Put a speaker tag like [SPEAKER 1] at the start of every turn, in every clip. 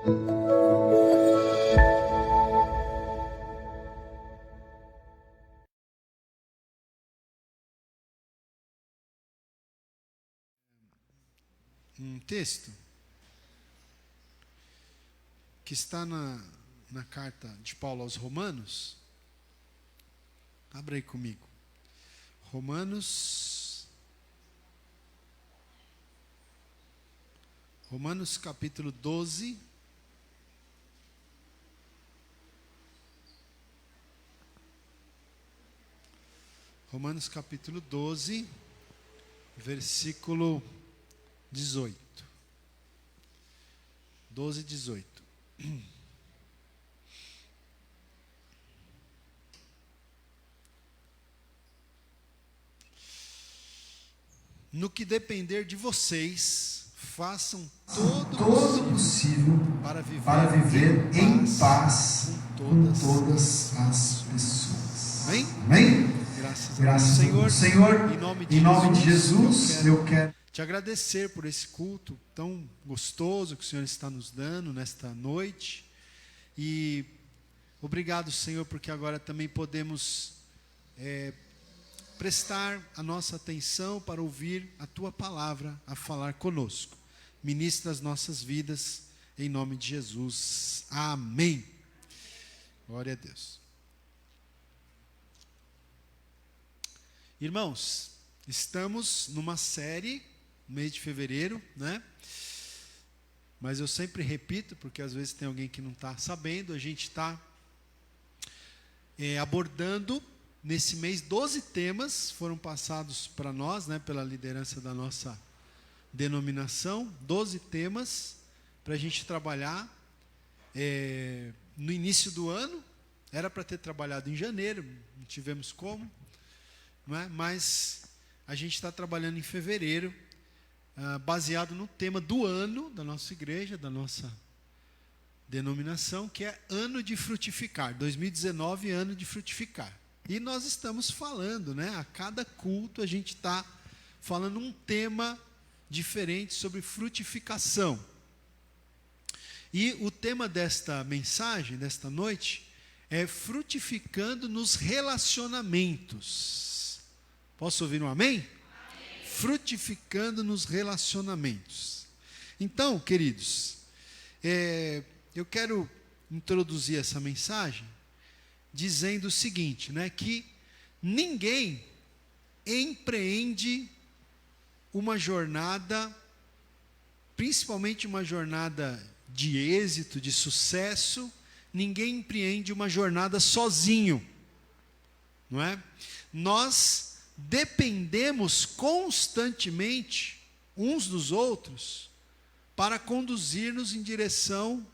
[SPEAKER 1] Um texto que está na carta de Paulo aos Romanos. Abra aí comigo. Romanos capítulo 12. Romanos capítulo 12, versículo 18. 12, 18. No que depender de vocês, façam todo o possível para viver em paz com todas as pessoas. Amém? Amém? Graças a Deus. Senhor, em nome de Jesus, eu quero te agradecer por esse culto tão gostoso que o Senhor está nos dando nesta noite. E obrigado, Senhor, porque agora também podemos prestar a nossa atenção para ouvir a Tua palavra a falar conosco. Ministra as nossas vidas, em nome de Jesus. Amém. Glória a Deus. Irmãos, estamos numa série, no mês de fevereiro, né? Mas eu sempre repito, porque às vezes tem alguém que não está sabendo, a gente está abordando nesse mês 12 temas, foram passados para nós, né, pela liderança da nossa denominação, 12 temas para a gente trabalhar no início do ano. Era para ter trabalhado em janeiro, não tivemos como, não é? Mas a gente está trabalhando em fevereiro, baseado no tema do ano da nossa igreja, da nossa denominação, que é ano de frutificar, 2019, ano de frutificar. E nós estamos falando, né, a cada culto a gente está falando um tema diferente sobre frutificação. E o tema desta mensagem, desta noite, é frutificando nos relacionamentos. Posso ouvir um amém? Amém. Frutificando nos relacionamentos. Então, queridos, eu quero introduzir essa mensagem dizendo o seguinte, né, que ninguém empreende uma jornada, principalmente uma jornada de êxito, de sucesso, ninguém empreende uma jornada sozinho, não é? Nós dependemos constantemente uns dos outros para conduzir-nos em direção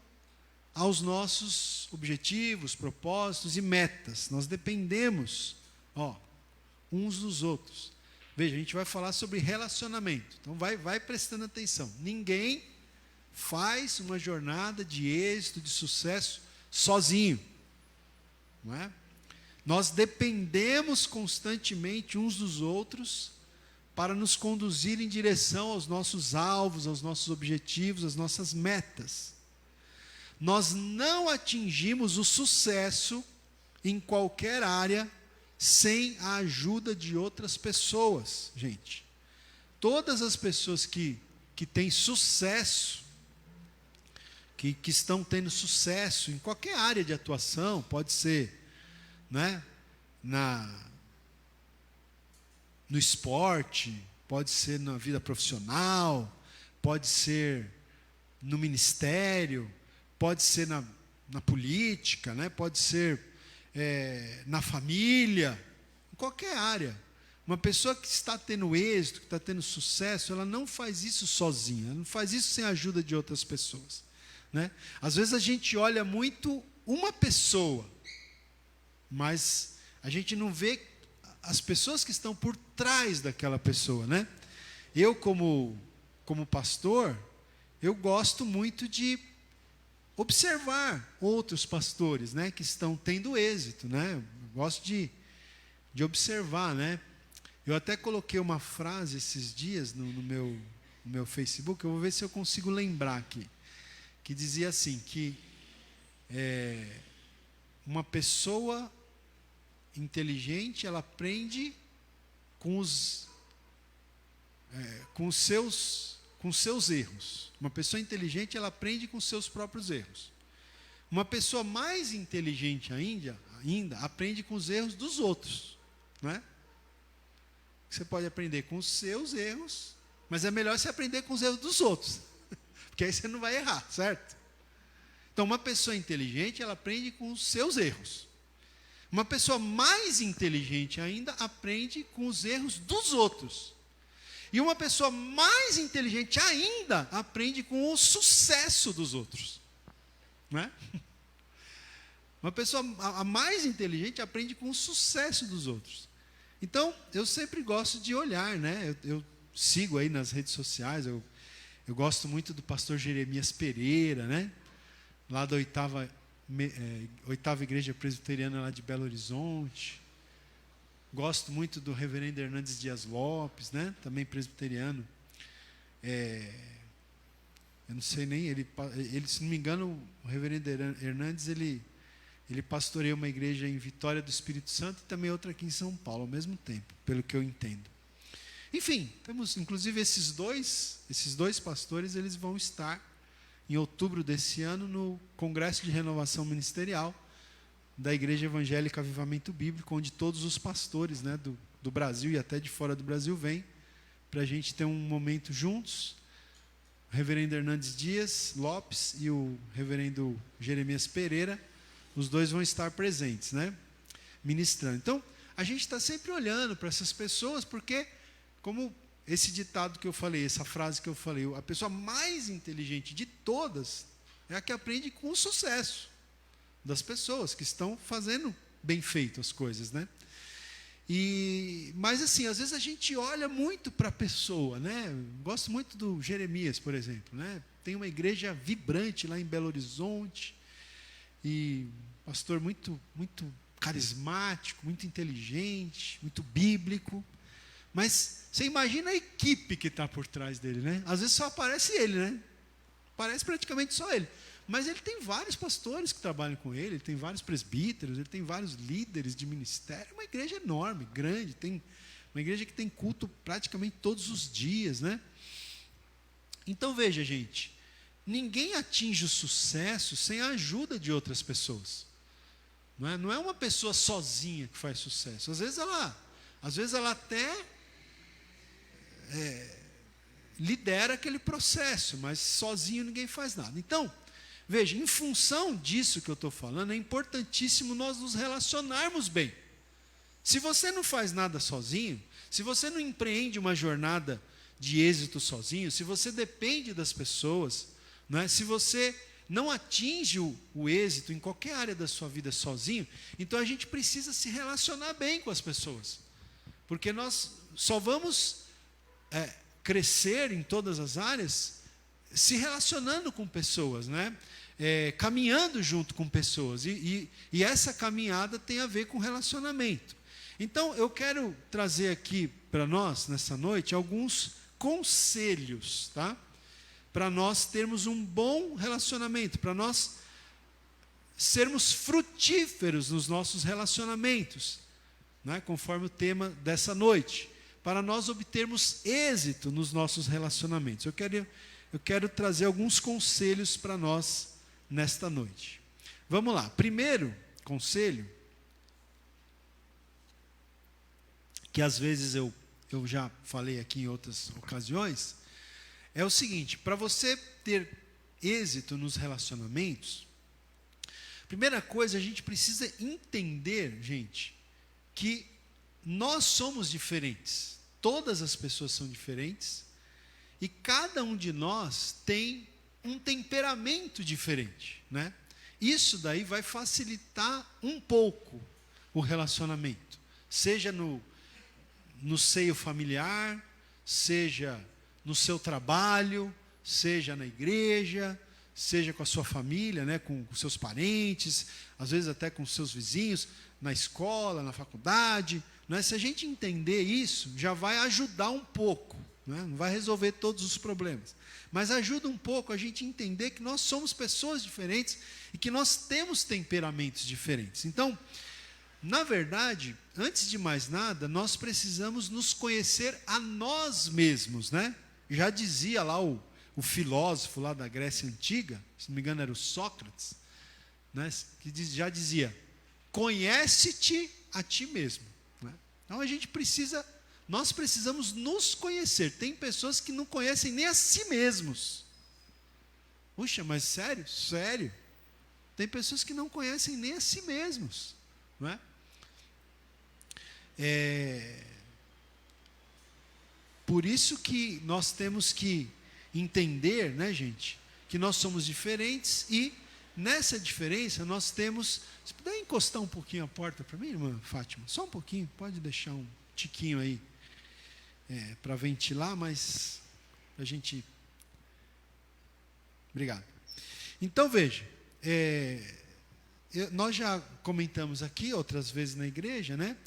[SPEAKER 1] aos nossos objetivos, propósitos e metas. Nós dependemos, uns dos outros. Veja, a gente vai falar sobre relacionamento. Então vai prestando atenção. Ninguém faz uma jornada de êxito, de sucesso sozinho, não é? Nós dependemos constantemente uns dos outros para nos conduzir em direção aos nossos alvos, aos nossos objetivos, às nossas metas. Nós não atingimos o sucesso em qualquer área sem a ajuda de outras pessoas, gente. Todas as pessoas que têm sucesso, que estão tendo sucesso em qualquer área de atuação, pode ser, né, no esporte, pode ser na vida profissional, pode ser no ministério, pode ser na política, né, pode ser na família, em qualquer área. Uma pessoa que está tendo êxito, que está tendo sucesso, ela não faz isso sozinha, ela não faz isso sem a ajuda de outras pessoas, né? Às vezes a gente olha muito uma pessoa, mas a gente não vê as pessoas que estão por trás daquela pessoa, né? Eu, como pastor, eu gosto muito de observar outros pastores, né, que estão tendo êxito, né? Eu gosto de observar, né? Eu até coloquei uma frase esses dias no meu Facebook, eu vou ver se eu consigo lembrar aqui, que dizia assim, que uma pessoa inteligente, ela aprende com os seus erros. Uma pessoa inteligente, ela aprende com os seus próprios erros. Uma pessoa mais inteligente ainda aprende com os erros dos outros, né? Você pode aprender com os seus erros, mas é melhor você aprender com os erros dos outros, porque aí você não vai errar, certo? Então, uma pessoa inteligente, ela aprende com os seus erros. Uma pessoa mais inteligente ainda aprende com os erros dos outros. E uma pessoa mais inteligente ainda aprende com o sucesso dos outros, né? Uma pessoa a mais inteligente aprende com o sucesso dos outros. Então, eu sempre gosto de olhar, né? Eu sigo aí nas redes sociais, eu gosto muito do pastor Jeremias Pereira, né? Lá da oitava Igreja Presbiteriana lá de Belo Horizonte. Gosto muito do reverendo Hernandes Dias Lopes, né? Também presbiteriano. Eu não sei nem, ele, se não me engano, o reverendo Hernandes, ele pastoreia uma igreja em Vitória do Espírito Santo e também outra aqui em São Paulo, ao mesmo tempo, pelo que eu entendo. Enfim, temos inclusive esses dois pastores, eles vão estar em outubro desse ano no Congresso de Renovação Ministerial da Igreja Evangélica Avivamento Bíblico, onde todos os pastores, né, do Brasil e até de fora do Brasil vêm, para a gente ter um momento juntos. O reverendo Hernandes Dias Lopes e o reverendo Jeremias Pereira, os dois vão estar presentes, né, ministrando. Então, a gente está sempre olhando para essas pessoas, porque, como esse ditado que eu falei, essa frase que eu falei, a pessoa mais inteligente de todas é a que aprende com o sucesso das pessoas que estão fazendo bem feito as coisas, né? Mas assim, às vezes a gente olha muito para a pessoa, né? Gosto muito do Jeremias, por exemplo, né? Tem uma igreja vibrante lá em Belo Horizonte, e pastor muito, muito carismático, muito inteligente, muito bíblico. Mas você imagina a equipe que está por trás dele, né? Às vezes só aparece ele, né? Parece praticamente só ele. Mas ele tem vários pastores que trabalham com ele, ele tem vários presbíteros, ele tem vários líderes de ministério. É uma igreja enorme, grande, tem uma igreja que tem culto praticamente todos os dias, né? Então veja, gente, ninguém atinge o sucesso sem a ajuda de outras pessoas. Não é uma pessoa sozinha que faz sucesso. Às vezes ela até lidera aquele processo, mas sozinho ninguém faz nada. Então, veja, em função disso que eu estou falando, é importantíssimo nós nos relacionarmos bem. Se você não faz nada sozinho, se você não empreende uma jornada de êxito sozinho, se você depende das pessoas, né, se você não atinge o êxito em qualquer área da sua vida sozinho, então a gente precisa se relacionar bem com as pessoas. Porque nós só vamos crescer em todas as áreas se relacionando com pessoas, né? Caminhando junto com pessoas. E essa caminhada tem a ver com relacionamento. Então, eu quero trazer aqui para nós, nessa noite, alguns conselhos, tá? Para nós termos um bom relacionamento, para nós sermos frutíferos nos nossos relacionamentos, né? Conforme o tema dessa noite, para nós obtermos êxito nos nossos relacionamentos. Eu quero trazer alguns conselhos para nós nesta noite. Vamos lá. Primeiro conselho, que às vezes eu já falei aqui em outras ocasiões, é o seguinte: para você ter êxito nos relacionamentos, primeira coisa, a gente precisa entender, gente, que nós somos diferentes. Todas as pessoas são diferentes e cada um de nós tem um temperamento diferente, né? Isso daí vai facilitar um pouco o relacionamento, seja no seio familiar, seja no seu trabalho, seja na igreja, seja com a sua família, né, com os seus parentes, às vezes até com os seus vizinhos, na escola, na faculdade, né? Se a gente entender isso, já vai ajudar um pouco, né? Não vai resolver todos os problemas, mas ajuda um pouco a gente entender que nós somos pessoas diferentes e que nós temos temperamentos diferentes. Então, na verdade, antes de mais nada, nós precisamos nos conhecer a nós mesmos, né? Já dizia lá o filósofo lá da Grécia Antiga, se não me engano era o Sócrates, né? Que já dizia: conhece-te a ti mesmo, né? Então nós precisamos nos conhecer. Tem pessoas que não conhecem nem a si mesmos. Puxa, mas sério? Sério. Tem pessoas que não conhecem nem a si mesmos, não é? Por isso que nós temos que entender, né, gente, que nós somos diferentes e nessa diferença nós temos. Se puder encostar um pouquinho a porta para mim, irmã Fátima, só um pouquinho, pode deixar um tiquinho aí para ventilar, mas a gente. Obrigado. Então veja, nós já comentamos aqui outras vezes na igreja, né?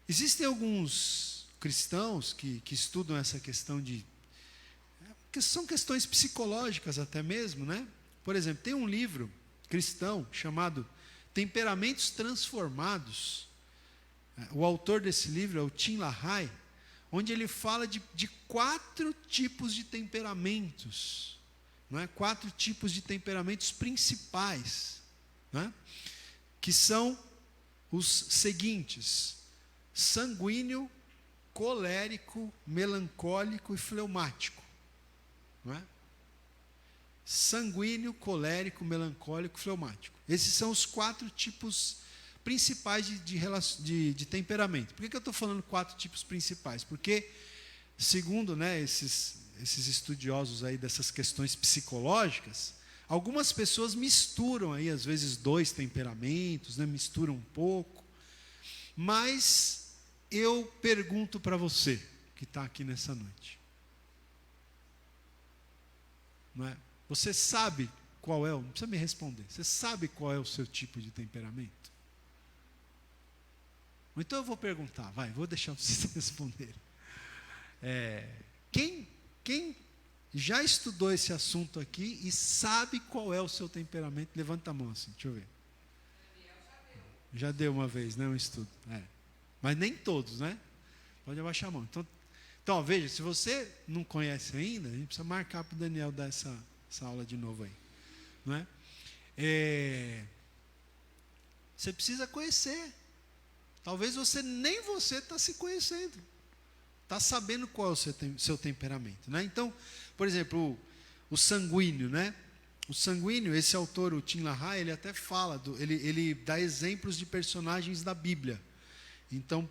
[SPEAKER 1] Existem alguns cristãos que estudam essa questão que são questões psicológicas até mesmo, né? Por exemplo, tem um livro cristão chamado Temperamentos Transformados. O autor desse livro é o Tim LaHaye, onde ele fala de 4 tipos de temperamentos, não é? 4 tipos de temperamentos principais, né? Que são os seguintes: sanguíneo, colérico, melancólico e fleumático, não é? Sanguíneo, colérico, melancólico e fleumático. Esses são os 4 tipos principais de temperamento. Por que eu estou falando 4 tipos principais? Porque, segundo, né, esses estudiosos aí dessas questões psicológicas, algumas pessoas misturam aí, às vezes, 2 temperamentos, né, misturam um pouco. Mas eu pergunto para você que está aqui nessa noite, não é? Você sabe qual é, não precisa me responder, você sabe qual é o seu tipo de temperamento? Então eu vou perguntar, vou deixar vocês responderem. Quem já estudou esse assunto aqui e sabe qual é o seu temperamento? Levanta a mão assim, deixa eu ver. Já deu uma vez, né, um estudo. Mas nem todos, né? Pode abaixar a mão. Então, veja, se você não conhece ainda, a gente precisa marcar para o Daniel dar essa aula de novo aí, não é? Você precisa conhecer. Talvez nem você está se conhecendo, está sabendo qual é o seu temperamento, né? Então, por exemplo, o sanguíneo, né? O sanguíneo, esse autor, o Tim LaHaye, ele até fala, ele dá exemplos de personagens da Bíblia. Então,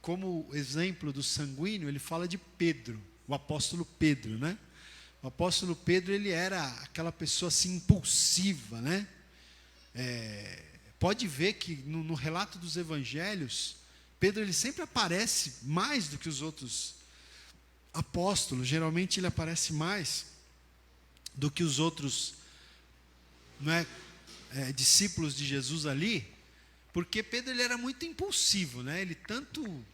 [SPEAKER 1] como exemplo do sanguíneo, ele fala de Pedro, o apóstolo Pedro, né? O apóstolo Pedro, ele era aquela pessoa assim impulsiva, né? Pode ver que no relato dos evangelhos, Pedro ele sempre aparece mais do que os outros apóstolos. Geralmente ele aparece mais do que os outros, não é, discípulos de Jesus ali, porque Pedro ele era muito impulsivo, né? Ele tanto,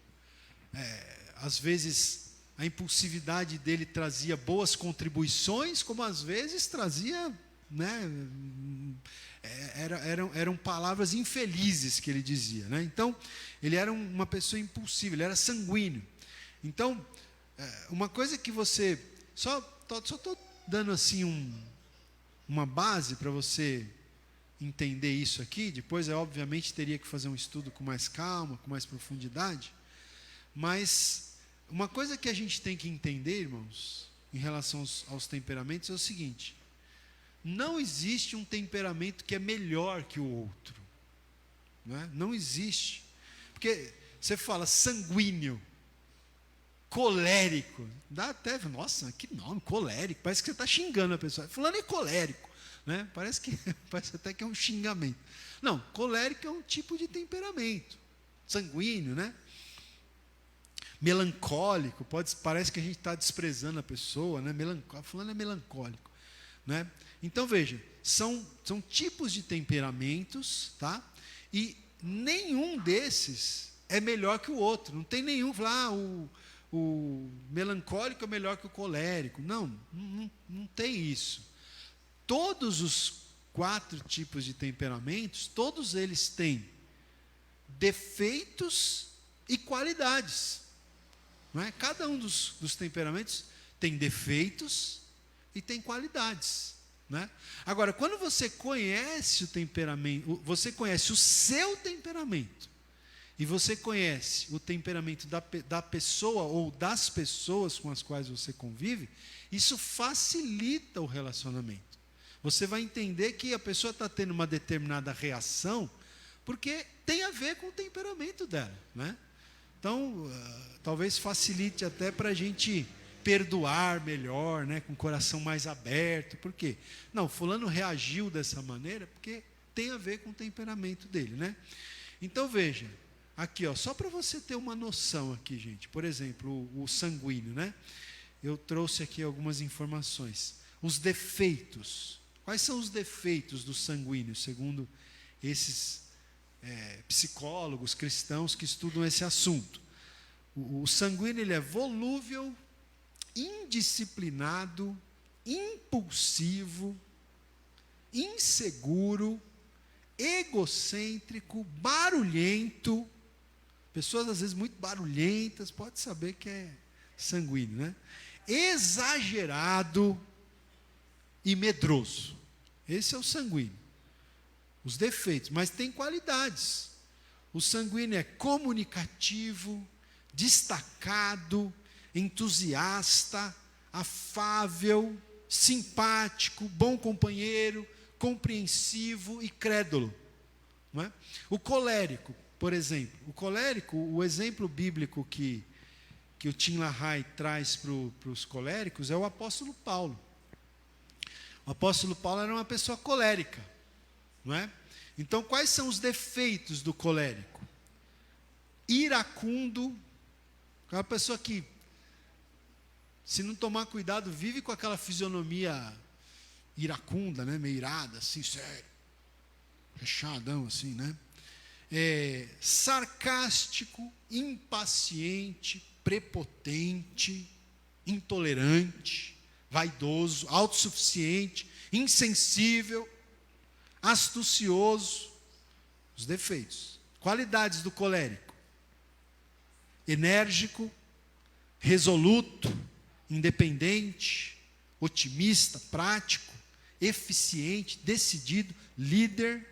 [SPEAKER 1] às vezes, a impulsividade dele trazia boas contribuições, como às vezes trazia, né, eram palavras infelizes que ele dizia, né? Então, ele era uma pessoa impulsiva, ele era sanguíneo. Então, uma coisa que você, só estou dando assim uma base para você entender isso aqui. Depois, obviamente, teria que fazer um estudo com mais calma, com mais profundidade. Mas uma coisa que a gente tem que entender, irmãos, em relação aos temperamentos, é o seguinte: não existe um temperamento que é melhor que o outro, não é? Não existe. Porque você fala sanguíneo, colérico, dá até, nossa, que nome, colérico, parece que você está xingando a pessoa. Fulano é colérico, né? Parece até que é um xingamento. Não, colérico é um tipo de temperamento. Sanguíneo, né? Melancólico, parece que a gente está desprezando a pessoa, né? Fulano é melancólico, né? Então veja, são tipos de temperamentos, tá? E nenhum desses é melhor que o outro. Não tem nenhum, o melancólico é melhor que o colérico. Não tem isso. Todos os 4 tipos de temperamentos, todos eles têm defeitos e qualidades. Não é? Cada um dos temperamentos tem defeitos e tem qualidades. Né? Agora, quando você conhece o temperamento, você conhece o seu temperamento, e você conhece o temperamento da pessoa ou das pessoas com as quais você convive, isso facilita o relacionamento. Você vai entender que a pessoa está tendo uma determinada reação, porque tem a ver com o temperamento dela. Né? Então, talvez facilite até para a gente perdoar melhor, né, com o coração mais aberto. Por quê? Não, fulano reagiu dessa maneira porque tem a ver com o temperamento dele, né? Então veja, aqui, ó, só para você ter uma noção aqui, gente. Por exemplo, o sanguíneo, né? Eu trouxe aqui algumas informações. Os defeitos. Quais são os defeitos do sanguíneo, segundo esses psicólogos cristãos que estudam esse assunto? O sanguíneo, ele é volúvel, indisciplinado, impulsivo, inseguro, egocêntrico, barulhento. Pessoas às vezes muito barulhentas, pode saber que é sanguíneo, né? Exagerado e medroso. Esse é o sanguíneo. Os defeitos, mas tem qualidades. O sanguíneo é comunicativo, destacado, entusiasta, afável, simpático, bom companheiro, compreensivo e crédulo. Não é? O colérico, por exemplo. O colérico, o exemplo bíblico que o Tim LaHaye traz para os coléricos é o apóstolo Paulo. O apóstolo Paulo era uma pessoa colérica. Não é? Então, quais são os defeitos do colérico? Iracundo, aquela pessoa que, se não tomar cuidado, vive com aquela fisionomia iracunda, né? Meio irada, assim, sério, fechadão, assim, né? Sarcástico, impaciente, prepotente, intolerante, vaidoso, autossuficiente, insensível, astucioso. Os defeitos. Qualidades do colérico: enérgico, resoluto, independente, otimista, prático, eficiente, decidido, líder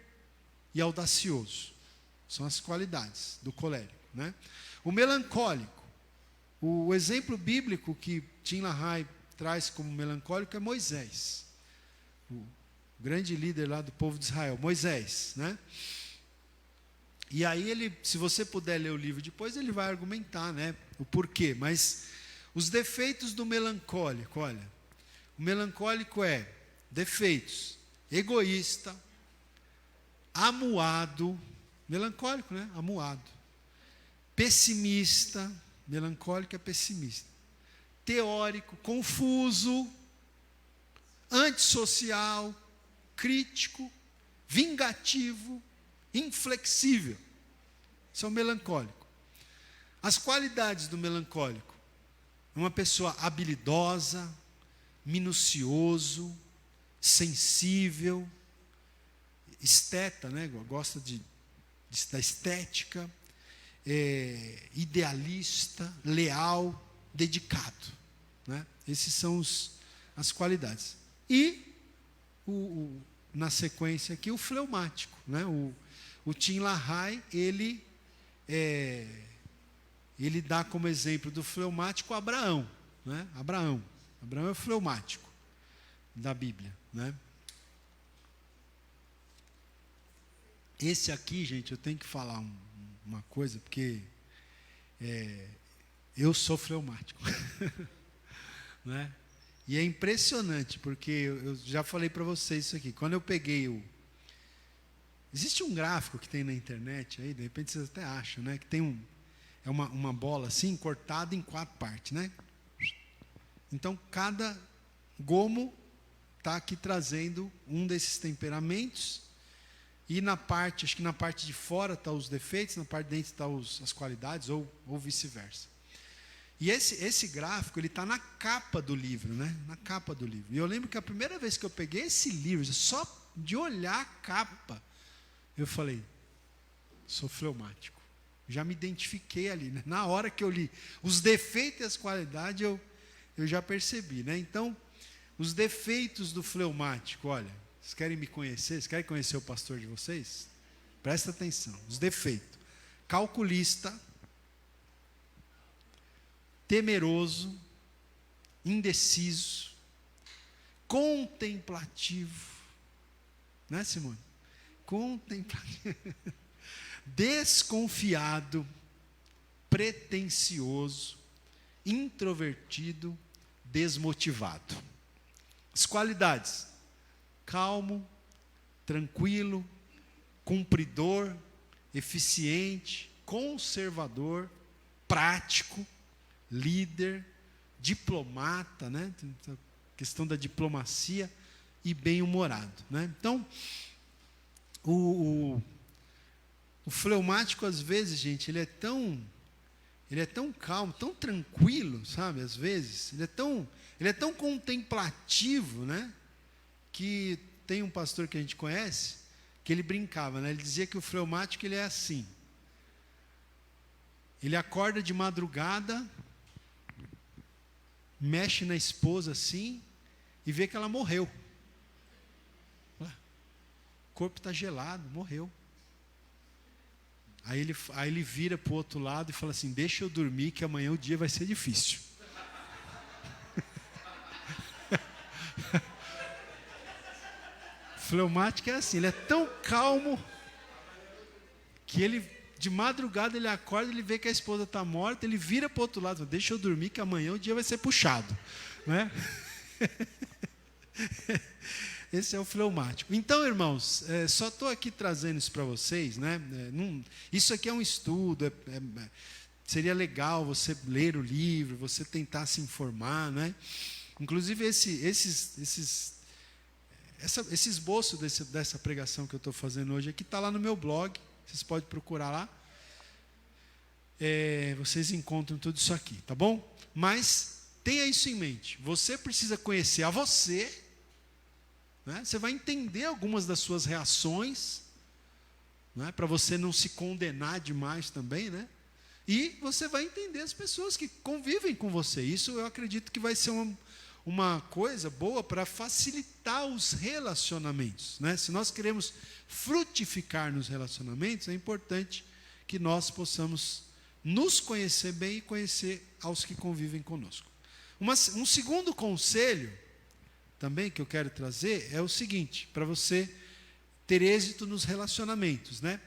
[SPEAKER 1] e audacioso. São as qualidades do colérico, né? O melancólico, o exemplo bíblico que Tim LaHaye traz como melancólico é Moisés, o grande líder lá do povo de Israel, Moisés, né? E aí ele, se você puder ler o livro depois, ele vai argumentar, né, o porquê. Mas os defeitos do melancólico, olha, o melancólico é defeitos: egoísta, amuado, melancólico, né? Amuado, pessimista, melancólico é pessimista, teórico, confuso, antissocial, crítico, vingativo, inflexível. Isso é o melancólico. As qualidades do melancólico: uma pessoa habilidosa, minucioso, sensível, esteta, né? Gosta da estética, idealista, leal, dedicado, né? Esses são as qualidades. E na sequência aqui, o fleumático, né? O Tim LaHaye, ele dá como exemplo do fleumático Abraão, né? Abraão é o fleumático da Bíblia, né? Esse aqui, gente, eu tenho que falar uma coisa, porque eu sou fleumático. Né? E é impressionante, porque eu já falei para vocês isso aqui. Quando eu peguei existe um gráfico que tem na internet, aí, de repente vocês até acham, né? Que tem uma bola assim, cortada em 4 partes, né? Então, cada gomo está aqui trazendo um desses temperamentos. E acho que na parte de fora estão os defeitos, na parte de dentro estão as qualidades, ou vice-versa. E esse gráfico, ele está na capa do livro, né? Na capa do livro. E eu lembro que a primeira vez que eu peguei esse livro, só de olhar a capa, eu falei, sou fleumático. Já me identifiquei ali, né? Na hora que eu li os defeitos e as qualidades, eu já percebi, né? Então, os defeitos do fleumático, olha, vocês querem me conhecer? Vocês querem conhecer o pastor de vocês? Presta atenção, os defeitos. Calculista, temeroso, indeciso, contemplativo, né, Simone? Contemplativo, desconfiado, pretensioso, introvertido, desmotivado. As qualidades: calmo, tranquilo, cumpridor, eficiente, conservador, prático, líder, diplomata, né? A questão da diplomacia, e bem-humorado, né? Então, o fleumático, às vezes, gente, ele é tão calmo, tão tranquilo, sabe? Às vezes, ele é tão contemplativo, né? Que tem um pastor que a gente conhece, que ele brincava, né? Ele dizia que o fleumático, ele é assim. Ele acorda de madrugada, mexe na esposa assim, e vê que ela morreu. O corpo está gelado, morreu. Aí ele vira para o outro lado e fala assim, deixa eu dormir que amanhã o dia vai ser difícil. Fleumático é assim, ele é tão calmo que ele, de madrugada, ele acorda, ele vê que a esposa está morta, ele vira para o outro lado, deixa eu dormir que amanhã o dia vai ser puxado, né? Esse é o fleumático. Então, irmãos, só estou aqui trazendo isso para vocês, né? Isso aqui é um estudo, seria legal você ler o livro, você tentar se informar, né? Inclusive, esse esboço dessa pregação que eu estou fazendo hoje aqui está lá no meu blog, vocês podem procurar lá. Vocês encontram tudo isso aqui, tá bom? Mas tenha isso em mente, você precisa conhecer a você, né? Você vai entender algumas das suas reações, né? Para você não se condenar demais também, né? E você vai entender as pessoas que convivem com você. Isso eu acredito que vai ser uma coisa boa para facilitar os relacionamentos, né? Se nós queremos frutificar nos relacionamentos, é importante que nós possamos nos conhecer bem e conhecer aos que convivem conosco. Um segundo conselho também que eu quero trazer é o seguinte, para você ter êxito nos relacionamentos, né?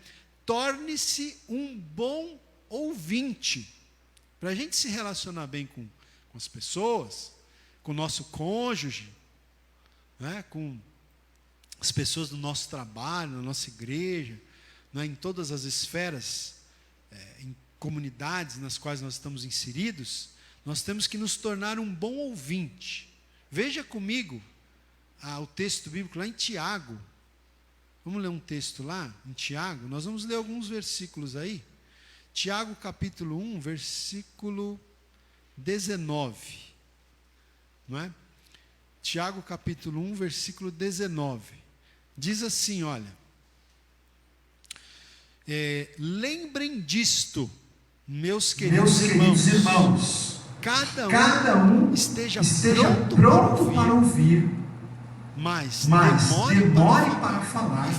[SPEAKER 1] Torne-se um bom ouvinte. Para a gente se relacionar bem com as pessoas, com o nosso cônjuge, né? Com as pessoas do nosso trabalho, na nossa igreja, né? Em todas as esferas, em comunidades nas quais nós estamos inseridos, nós temos que nos tornar um bom ouvinte. Veja comigo o texto bíblico lá em Tiago. Vamos ler um texto lá em Tiago. Nós vamos ler alguns versículos aí. Tiago capítulo 1, versículo 19. Não é? Tiago capítulo 1, versículo 19. Diz assim, olha. Lembrem disto, meus queridos irmãos. Cada um esteja pronto para ouvir, mas demore para falar e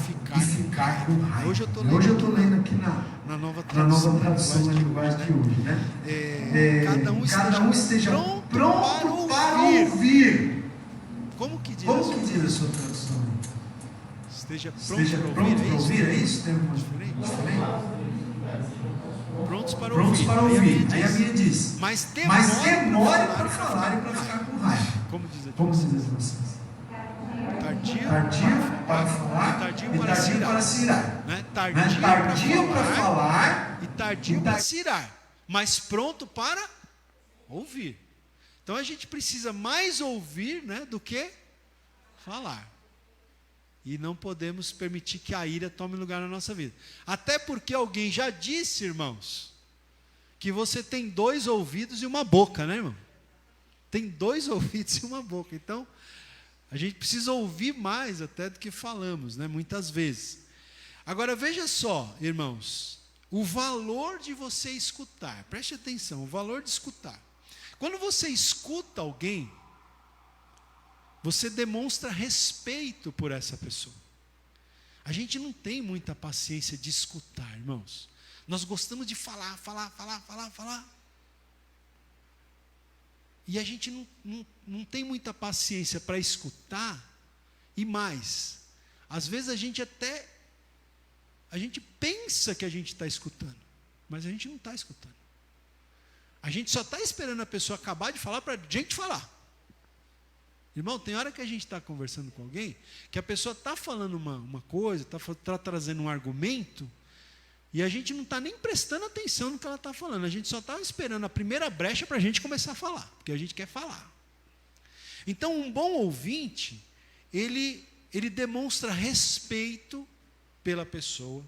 [SPEAKER 1] ficar com raiva. Hoje eu estou lendo aqui na nova tradução da linguagem de hoje, né? Cada um esteja pronto para ouvir. Como que diz a sua tradução? Esteja pronto para ouvir, é isso? Tem alguma diferença? Prontos para ouvir. Aí a minha diz, mas demore para falar e para ficar com raiva. Como diz a tradução? Tardio para falar e tardio para se irar. Né? Tardio para falar e tardio para se irar. Mas pronto para ouvir. Então a gente precisa mais ouvir, né, do que falar. E não podemos permitir que a ira tome lugar na nossa vida. Até porque alguém já disse, irmãos, que você tem 2 ouvidos e uma boca, né, irmão? Tem 2 ouvidos e uma boca. Então, a gente precisa ouvir mais até do que falamos, né? Muitas vezes. Agora, veja só, irmãos, o valor de você escutar. Preste atenção, o valor de escutar. Quando você escuta alguém, você demonstra respeito por essa pessoa. A gente não tem muita paciência de escutar, irmãos. Nós gostamos de falar. E a gente não tem muita paciência para escutar. E mais, às vezes a gente pensa que a gente está escutando, mas a gente não está escutando. A gente só está esperando a pessoa acabar de falar para a gente falar. Irmão, tem hora que a gente está conversando com alguém, que a pessoa está falando uma coisa, está trazendo um argumento, e a gente não está nem prestando atenção no que ela está falando. A gente só está esperando a primeira brecha para a gente começar a falar, porque a gente quer falar. Então, um bom ouvinte, ele demonstra respeito pela pessoa,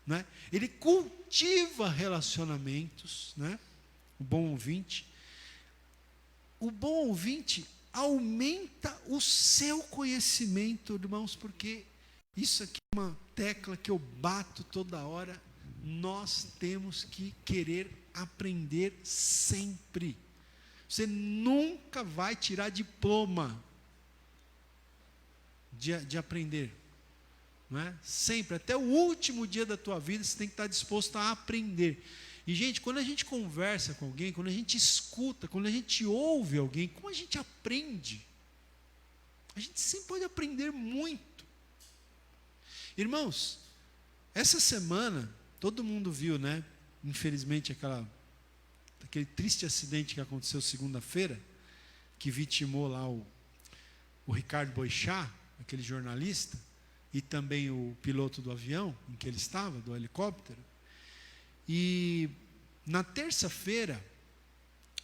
[SPEAKER 1] né? Ele cultiva relacionamentos, né? O bom ouvinte aumenta o seu conhecimento, irmãos, porque isso aqui é uma tecla que eu bato toda hora. Nós temos que querer aprender sempre. Você nunca vai tirar diploma de aprender, não é? Sempre, até o último dia da tua vida, você tem que estar disposto a aprender. E, gente, quando a gente conversa com alguém, quando a gente escuta, quando a gente ouve alguém, como a gente aprende? A gente sempre pode aprender muito. Irmãos, essa semana, todo mundo viu, né? Infelizmente, aquele triste acidente que aconteceu segunda-feira, que vitimou lá o Ricardo Boechat, aquele jornalista, e também o piloto do avião em que ele estava, do helicóptero. E na terça-feira,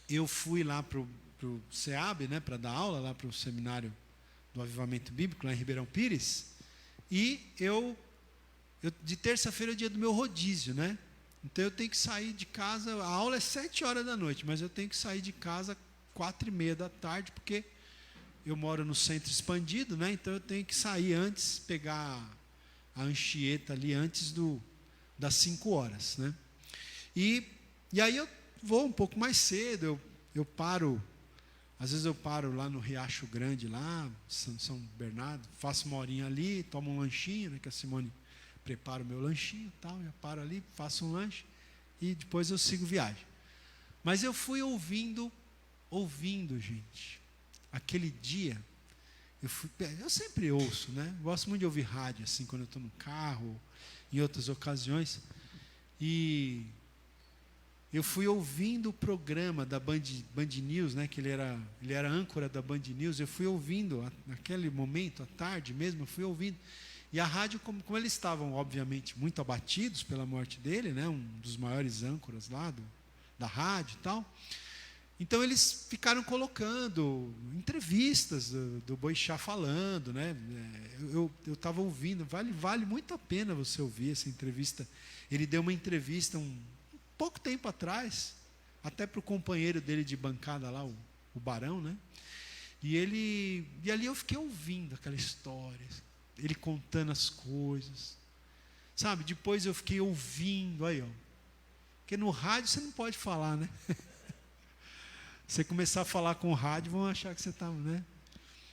[SPEAKER 1] eu fui lá para o SEAB, né, para dar aula lá para o seminário do Avivamento Bíblico, lá em Ribeirão Pires, e de terça-feira é o dia do meu rodízio, né? Então eu tenho que sair de casa, a aula é 7h da noite, mas eu tenho que sair de casa 4h30 da tarde, porque eu moro no centro expandido, né? Então eu tenho que sair antes, pegar a Anchieta ali antes das 5h, né? E aí eu vou um pouco mais cedo, eu paro, às vezes eu paro lá no Riacho Grande, lá, São Bernardo, faço uma horinha ali, tomo um lanchinho, né, que a Simone prepara o meu lanchinho e tal, eu paro ali, faço um lanche e depois eu sigo viagem. Mas eu fui ouvindo, gente. Aquele dia, eu sempre ouço, né? Gosto muito de ouvir rádio, assim, quando eu estou no carro, em outras ocasiões. E eu fui ouvindo o programa da Band News, né? Que ele era âncora da Band News. Eu fui ouvindo, naquele momento, à tarde mesmo, eu fui ouvindo. E a rádio, como eles estavam, obviamente, muito abatidos pela morte dele, né? Um dos maiores âncoras lá da rádio e tal. Então eles ficaram colocando entrevistas do Boechat falando, né? Eu estava ouvindo, vale muito a pena você ouvir essa entrevista. Ele deu uma entrevista um pouco tempo atrás, até para o companheiro dele de bancada lá, o Barão, né? E ali eu fiquei ouvindo aquela história, ele contando as coisas, sabe? Depois eu fiquei ouvindo, aí ó, porque no rádio você não pode falar, né? Você começar a falar com o rádio, vão achar que você está, né?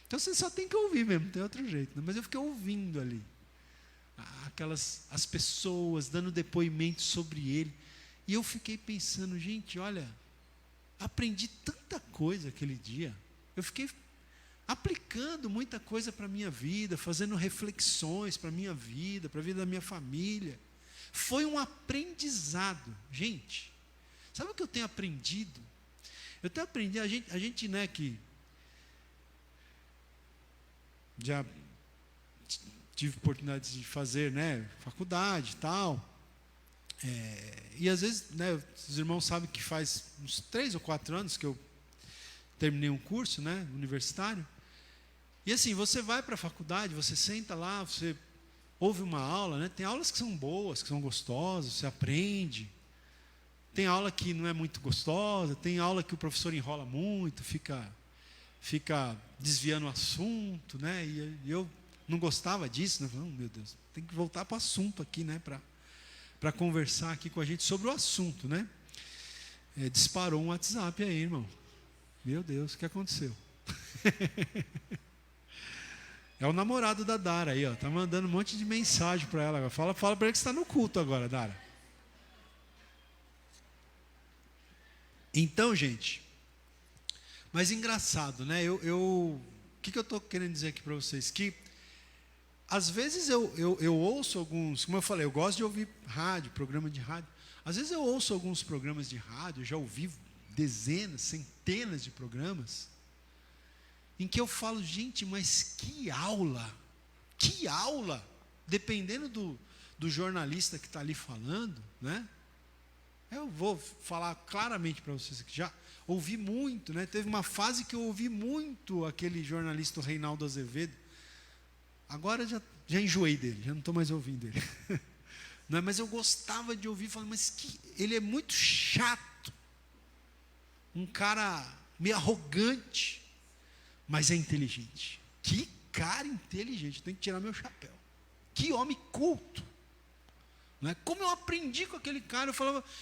[SPEAKER 1] Então você só tem que ouvir mesmo, não tem outro jeito, né? Mas eu fiquei ouvindo ali as pessoas dando depoimento sobre ele, e eu fiquei pensando, gente, olha, aprendi tanta coisa aquele dia, eu fiquei aplicando muita coisa para a minha vida, fazendo reflexões para a minha vida, para a vida da minha família. Foi um aprendizado, gente. Sabe o que eu tenho aprendido? Eu tenho aprendido, a gente, né, que já tive oportunidade de fazer, né, faculdade e tal, e às vezes, né, os irmãos sabem que faz uns 3 ou 4 anos que eu terminei um curso, né, universitário, e assim, você vai para a faculdade, você senta lá, você ouve uma aula, né, tem aulas que são boas, que são gostosas, você aprende, Tem aula que não é muito gostosa, tem aula que o professor enrola muito, fica desviando o assunto, né? E eu não gostava disso, né? Meu Deus, tem que voltar para o assunto aqui, né? Para conversar aqui com a gente sobre o assunto, né? Disparou um WhatsApp aí, irmão. Meu Deus, o que aconteceu? É o namorado da Dara aí, ó. Tá mandando um monte de mensagem para ela. Fala para ele que está no culto agora, Dara. Então, gente, mas engraçado, né? O que eu estou querendo dizer aqui para vocês? Que às vezes eu ouço alguns, como eu falei, eu gosto de ouvir rádio, programa de rádio. Às vezes eu ouço alguns programas de rádio, já ouvi dezenas, centenas de programas, em que eu falo, gente, mas que aula, dependendo do jornalista que está ali falando, né? Eu vou falar claramente para vocês que já ouvi muito, né? Teve uma fase que eu ouvi muito aquele jornalista Reinaldo Azevedo. Agora já enjoei dele, já não estou mais ouvindo ele. Não, mas eu gostava de ouvir, falando, mas ele é muito chato. Um cara meio arrogante, mas é inteligente. Que cara inteligente, tenho que tirar meu chapéu. Que homem culto. Não é? Como eu aprendi com aquele cara,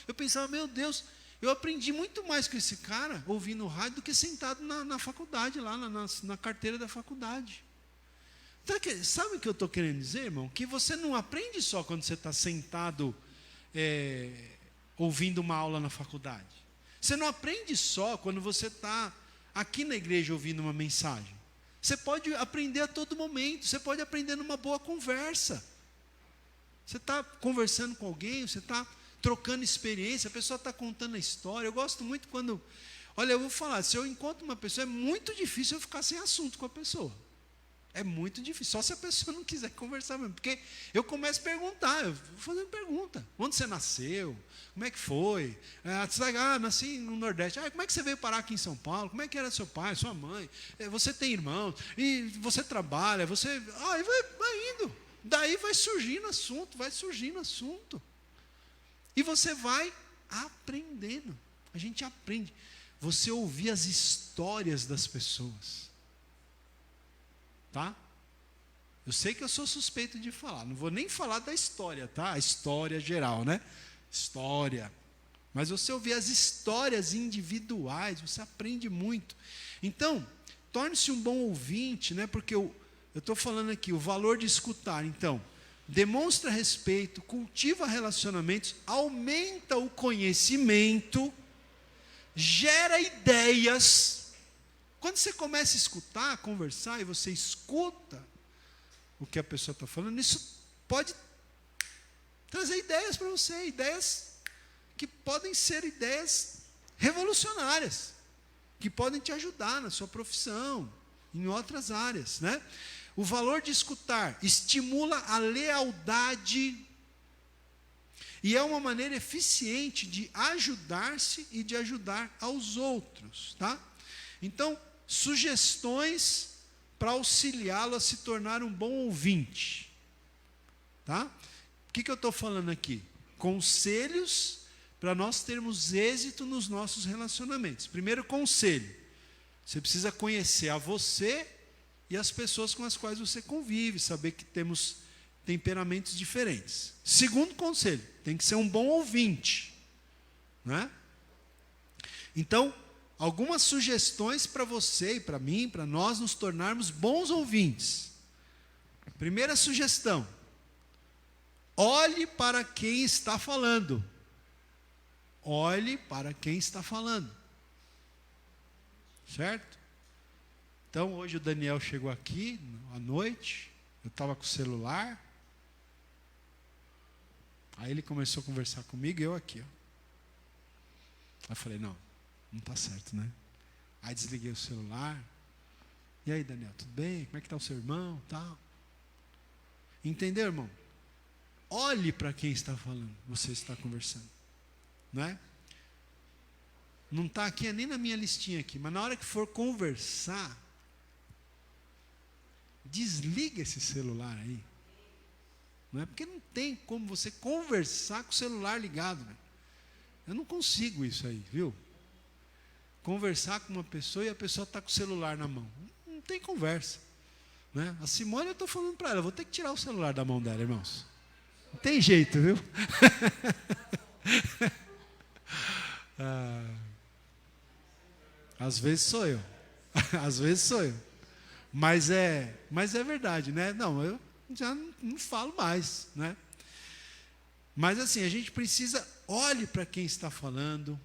[SPEAKER 1] eu pensava, meu Deus, eu aprendi muito mais com esse cara, ouvindo rádio, do que sentado na faculdade, lá na carteira da faculdade. Então, sabe o que eu estou querendo dizer, irmão? Que você não aprende só quando você está sentado ouvindo uma aula na faculdade. Você não aprende só quando você está aqui na igreja ouvindo uma mensagem. Você pode aprender a todo momento, você pode aprender numa boa conversa. Você está conversando com alguém, você está trocando experiência, a pessoa está contando a história. Eu gosto muito quando... Olha, eu vou falar, se eu encontro uma pessoa, é muito difícil eu ficar sem assunto com a pessoa. É muito difícil, só se a pessoa não quiser conversar mesmo. Porque eu começo a perguntar, eu vou fazendo pergunta. Onde você nasceu? Como é que foi? Nasci no Nordeste. Como é que você veio parar aqui em São Paulo? Como é que era seu pai, sua mãe? Você tem irmãos? E você trabalha? Você... vai indo. Daí vai surgindo assunto. E você vai aprendendo. A gente aprende. Você ouvir as histórias das pessoas. Tá? Eu sei que eu sou suspeito de falar. Não vou nem falar da história, tá? A história geral, né? História. Mas você ouvir as histórias individuais, você aprende muito. Então, torne-se um bom ouvinte, né? Porque eu estou falando aqui, o valor de escutar. Então, demonstra respeito, cultiva relacionamentos, aumenta o conhecimento, gera ideias. Quando você começa a escutar, a conversar, e você escuta o que a pessoa está falando, isso pode trazer ideias para você, ideias que podem ser ideias revolucionárias, que podem te ajudar na sua profissão, em outras áreas, né? O valor de escutar estimula a lealdade e é uma maneira eficiente de ajudar-se e de ajudar aos outros, tá? Então, sugestões para auxiliá-lo a se tornar um bom ouvinte, tá? O que eu estou falando aqui? Conselhos para nós termos êxito nos nossos relacionamentos. Primeiro conselho, você precisa conhecer a você e as pessoas com as quais você convive, saber que temos temperamentos diferentes. Segundo conselho, tem que ser um bom ouvinte, né? Então, algumas sugestões para você e para mim, para nós nos tornarmos bons ouvintes. Primeira sugestão: olhe para quem está falando. Olhe para quem está falando. Certo? Então, hoje o Daniel chegou aqui, à noite, eu estava com o celular, aí ele começou a conversar comigo e eu aqui, ó. Aí eu falei, não está certo, né? Aí desliguei o celular, e aí, Daniel, tudo bem? Como é que está o seu irmão? Tal. Entendeu, irmão? Olhe para quem está falando, você está conversando, não é? Não está aqui, nem na minha listinha aqui, mas na hora que for conversar, desliga esse celular aí. Não é porque não tem como você conversar com o celular ligado, né? Eu não consigo isso aí, viu? Conversar com uma pessoa e a pessoa está com o celular na mão. Não tem conversa. Né? A Simone, eu estou falando para ela, eu vou ter que tirar o celular da mão dela, irmãos. Não tem jeito, viu? Às vezes sou eu. Às vezes sou eu. Mas é verdade, né? Não, eu já não falo mais, né? Mas assim, a gente precisa, olhe para quem está falando,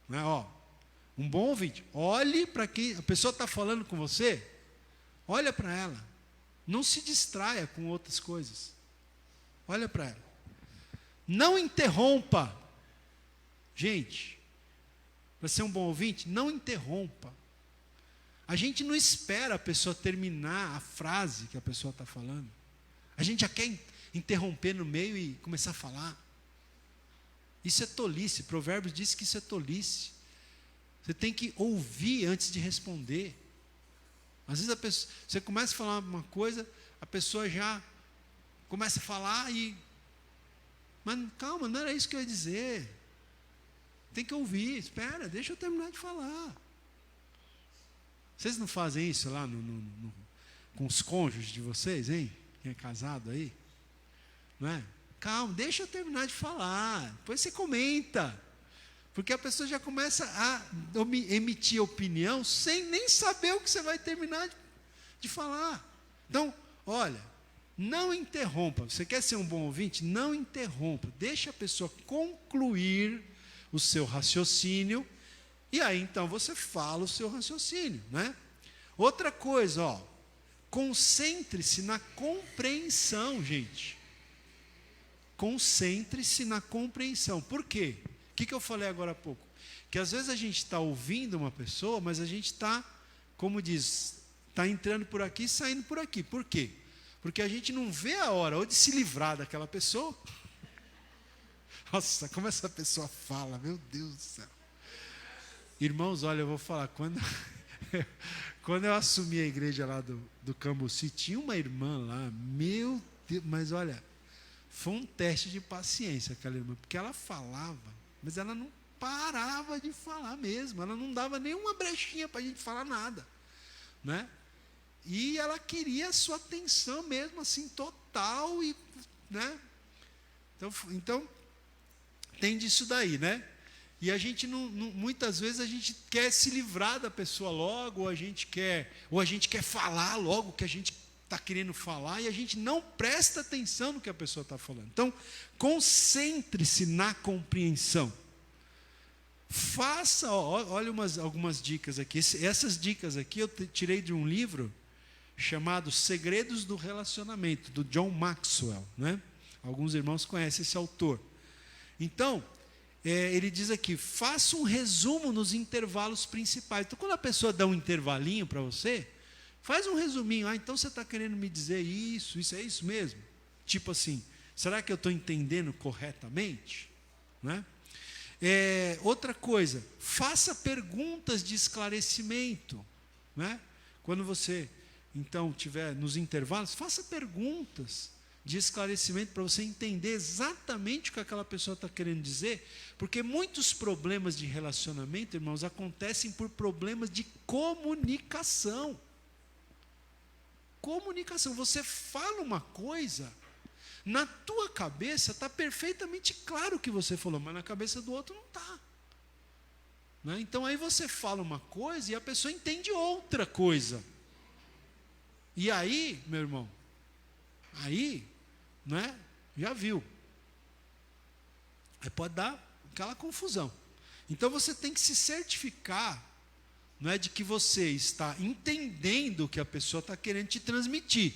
[SPEAKER 1] né? Ó, um bom ouvinte, olhe para quem, a pessoa está falando com você, olha para ela, não se distraia com outras coisas, olha para ela, não interrompa, gente, para ser um bom ouvinte, não interrompa, a gente não espera a pessoa terminar a frase que a pessoa está falando, a gente já quer interromper no meio e começar a falar. Isso é tolice. Provérbios diz que isso é tolice. Você tem que ouvir antes de responder. Às vezes você começa a falar uma coisa, a pessoa já começa a falar mas calma, não era isso que eu ia dizer. Tem que ouvir, espera, deixa eu terminar de falar. Vocês não fazem isso lá com os cônjuges de vocês, hein? Quem é casado aí? Não é? Calma, deixa eu terminar de falar, depois você comenta, porque a pessoa já começa a emitir opinião sem nem saber o que você vai terminar de falar. Então, olha, não interrompa, você quer ser um bom ouvinte? Não interrompa, deixa a pessoa concluir o seu raciocínio, e aí então você fala o seu raciocínio, né? Outra coisa, ó, concentre-se na compreensão, gente. Concentre-se na compreensão. Por quê? O que eu falei agora há pouco? Que às vezes a gente está ouvindo uma pessoa, mas a gente está, como diz, está entrando por aqui e saindo por aqui. Por quê? Porque a gente não vê a hora ou de se livrar daquela pessoa. Nossa, como essa pessoa fala, meu Deus do céu. Irmãos, olha, eu vou falar, quando eu assumi a igreja lá do Cambuci, tinha uma irmã lá, meu Deus, mas olha, foi um teste de paciência aquela irmã, porque ela falava, mas ela não parava de falar mesmo, ela não dava nenhuma brechinha para a gente falar nada, né? E ela queria a sua atenção mesmo, assim, total, e, né? Então tem disso daí, né? E a gente muitas vezes a gente quer se livrar da pessoa logo, ou a gente quer falar logo o que a gente está querendo falar, e a gente não presta atenção no que a pessoa está falando. Então, concentre-se na compreensão. Faça, olha algumas dicas aqui. Essas dicas aqui eu tirei de um livro chamado Segredos do Relacionamento, do John Maxwell, né? Alguns irmãos conhecem esse autor. Então, ele diz aqui, faça um resumo nos intervalos principais. Então, quando a pessoa dá um intervalinho para você, faz um resuminho. Então você está querendo me dizer isso é isso mesmo? Tipo assim, será que eu estou entendendo corretamente? Né? Outra coisa, faça perguntas de esclarecimento. Né? Quando você, então, tiver nos intervalos, faça perguntas de esclarecimento para você entender exatamente o que aquela pessoa está querendo dizer, porque muitos problemas de relacionamento, irmãos, acontecem por problemas de comunicação. Comunicação, você fala uma coisa, na tua cabeça está perfeitamente claro o que você falou, mas na cabeça do outro não está. Né? Então aí você fala uma coisa e a pessoa entende outra coisa. E aí, meu irmão, aí, né, já viu. Aí pode dar aquela confusão. Então você tem que se certificar, não é, de que você está entendendo o que a pessoa está querendo te transmitir.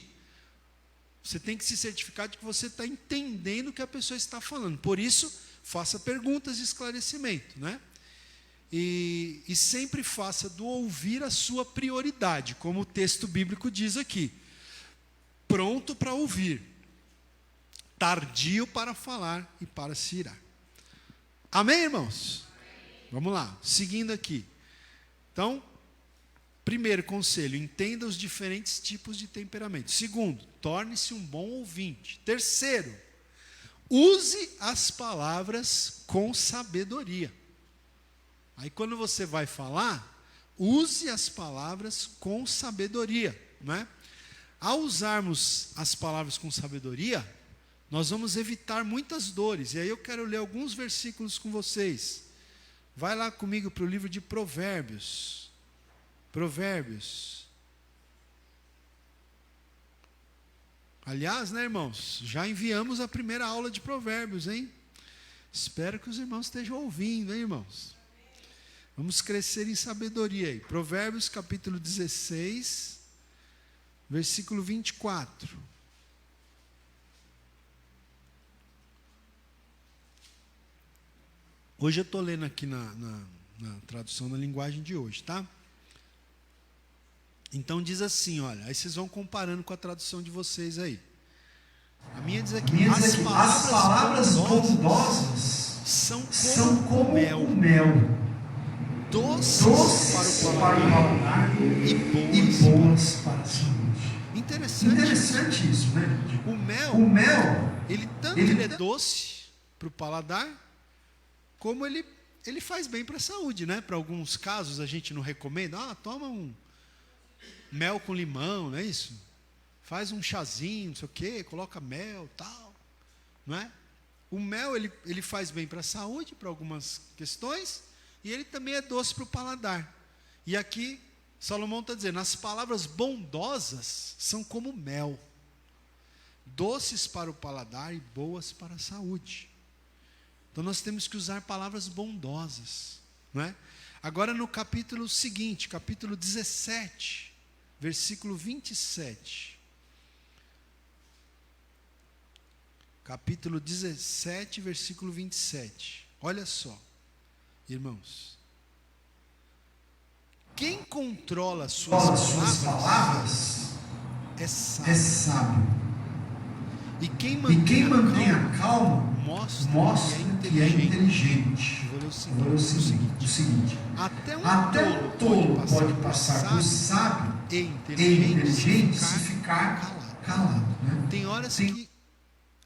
[SPEAKER 1] Você tem que se certificar de que você está entendendo o que a pessoa está falando. Por isso, faça perguntas de esclarecimento, né? E sempre faça do ouvir a sua prioridade, como o texto bíblico diz aqui. Pronto para ouvir, tardio para falar e para se irar. Amém, irmãos? Amém. Vamos lá, seguindo aqui. Então, primeiro conselho, entenda os diferentes tipos de temperamento. Segundo, torne-se um bom ouvinte. Terceiro, use as palavras com sabedoria. Aí quando você vai falar, use as palavras com sabedoria, não é? Ao usarmos as palavras com sabedoria, nós vamos evitar muitas dores. E aí eu quero ler alguns versículos com vocês. Vai lá comigo para o livro de Provérbios. Provérbios. Aliás, né, irmãos, já enviamos a primeira aula de Provérbios, hein? Espero que os irmãos estejam ouvindo, hein, irmãos? Vamos crescer em sabedoria aí. Provérbios capítulo 16, versículo 24. Hoje eu estou lendo aqui na tradução da linguagem de hoje, tá? Então diz assim, olha, aí vocês vão comparando com a tradução de vocês aí. A minha diz aqui, as palavras bondosas são como o mel, doces para o paladar e boas para a saúde. Interessante isso, né? O mel, ele é doce para o paladar, como ele faz bem para a saúde, né? Para alguns casos a gente não recomenda, toma um mel com limão, não é isso? Faz um chazinho, não sei o quê, coloca mel, tal, não é? O mel, ele faz bem para a saúde, para algumas questões, e ele também é doce para o paladar. E aqui, Salomão está dizendo, as palavras bondosas são como mel, doces para o paladar e boas para a saúde. Então nós temos que usar palavras bondosas, não é? Agora no capítulo seguinte, capítulo 17, versículo 27. Capítulo 17, versículo 27. Olha só, irmãos. Quem controla suas palavras é sábio. E quem mantém a calma mostra que é inteligente. Vou ler o seguinte. Até um tolo pode passar por sábio e inteligente se ficar calado. Né? Tem horas que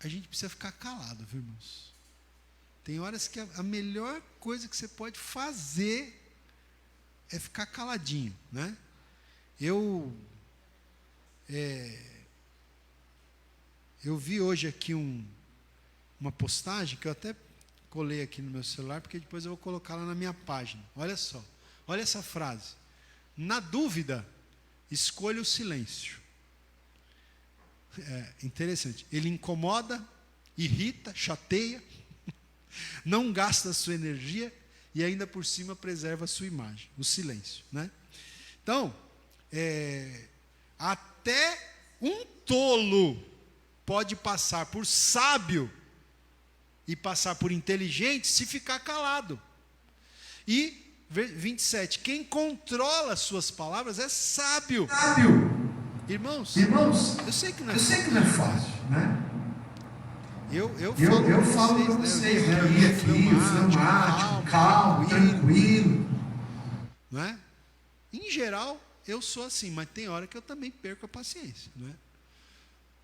[SPEAKER 1] a gente precisa ficar calado, viu, irmãos? Tem horas que a melhor coisa que você pode fazer é ficar caladinho, né? Eu vi hoje aqui uma postagem que eu até colei aqui no meu celular, porque depois eu vou colocar lá na minha página. Olha só, olha essa frase. Na dúvida, escolha o silêncio. Interessante. Ele incomoda, irrita, chateia, não gasta a sua energia e ainda por cima preserva a sua imagem, o silêncio, né? Então, até um tolo pode passar por sábio e passar por inteligente se ficar calado. E 27, quem controla as suas palavras é sábio. Irmãos, eu sei que não é fácil, né? Eu falo para vocês, né? Eu ia fleumático, calmo, tranquilo. Não é? Em geral, eu sou assim, mas tem hora que eu também perco a paciência, não é?